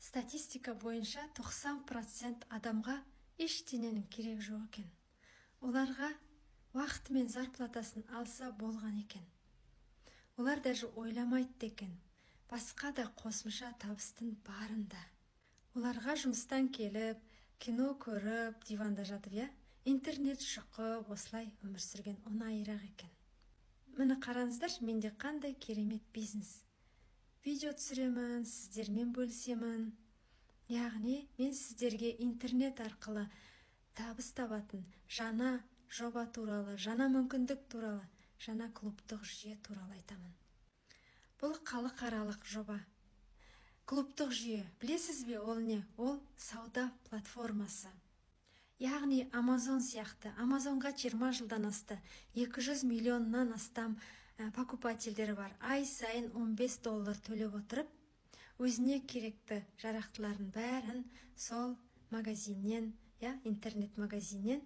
Статистика бойынша 90% адамға ештеңенің керек жоқ екен. Оларға уақыты мен зарплатасын алса болған екен. Олар даже ойламайды екен. Басқа да қосымша табыстың барында. Оларға жұмыстан келіп, кино көріп, диванда жатып, интернет шықып, осылай өмір сүрген оңайырақ екен. Міне қараңыздар, менде қандай керемет бизнес. Видео түсіремін, сіздермен бөлісемін. Яғни, мен сіздерге интернет арқылы табыс табатын жаңа жоба туралы, жаңа мүмкіндік туралы, жаңа клубтық жүйе туралы айтамын. Бұл халықаралық жоба. Клубтық жүйе, білесіз бе, ол не? Ол сауда платформасы. Яғни Amazon сияқты. Amazonға 20 жылдан асты. 200 миллионнан астам покупательдері бар. Ай сайын $15 төлеп отырып, өзіне керекті жарақтыларын бәрін сол магазиннен, интернет магазиннен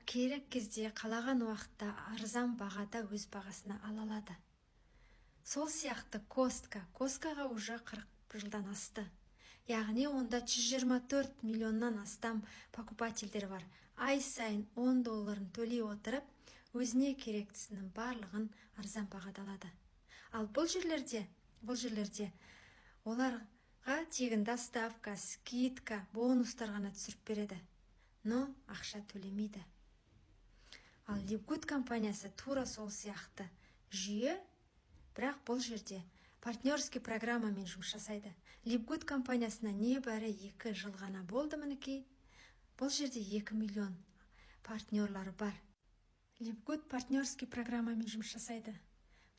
керек кезде қалаған уақытта арзан бағада өз бағасына ала алады. Сол сияқты Коскаға уже 40 жылдан асты. Яғни онда 124 миллионнан астам покупательдер бар. Ай сайын $10 төлей отырып, өзіне керектісінің барлығын арзан бағада алады. Ал бұл жерлерде оларға тегін доставка, скидка, бонустар ғана түсіріп береді. Но ақша төлемейді. Ал Live компаниясы тура сол сияқты жүйе, бірақ бұл жерде партнерский программамен жұмыс жасайды. Live компаниясына небәрі 2 жыл ғана болды мінекей. Бұл жерде 2 миллион партнерлары бар. Live партнерский программамен жұмыс жасайды.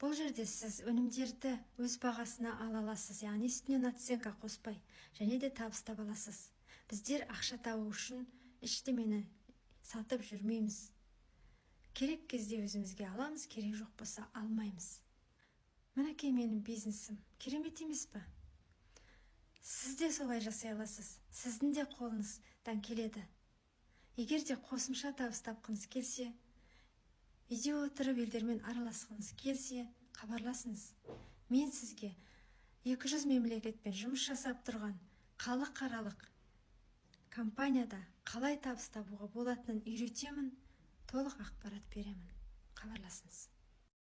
Бұл жерде сіз өнімдерді өз бағасына ала аласыз, яғни үстінен наценка қоспай, және де табыс таба аласыз. Біздер ақша табу үшін ештемені сатып жүрмейміз. Керек кезде өзімізге аламыз, керек жоқ болса алмаймыз. Мінекей менің бизнесім. Керемет емес пе? Сіз де солай жасай аласыз. Сіздің де қолыңыздан келеді. Егер де қосымша табыс тапқыңыз келсе, үйде отырып елдермен араласқыңыз келсе, хабарласыңыз. Мен сізге 200 мемлекетпен жұмыс жасап тұрған халықаралық компанияда қалай табыс табуға болатынын үйретемін, толық ақпарат беремін. Хабарласыңыз.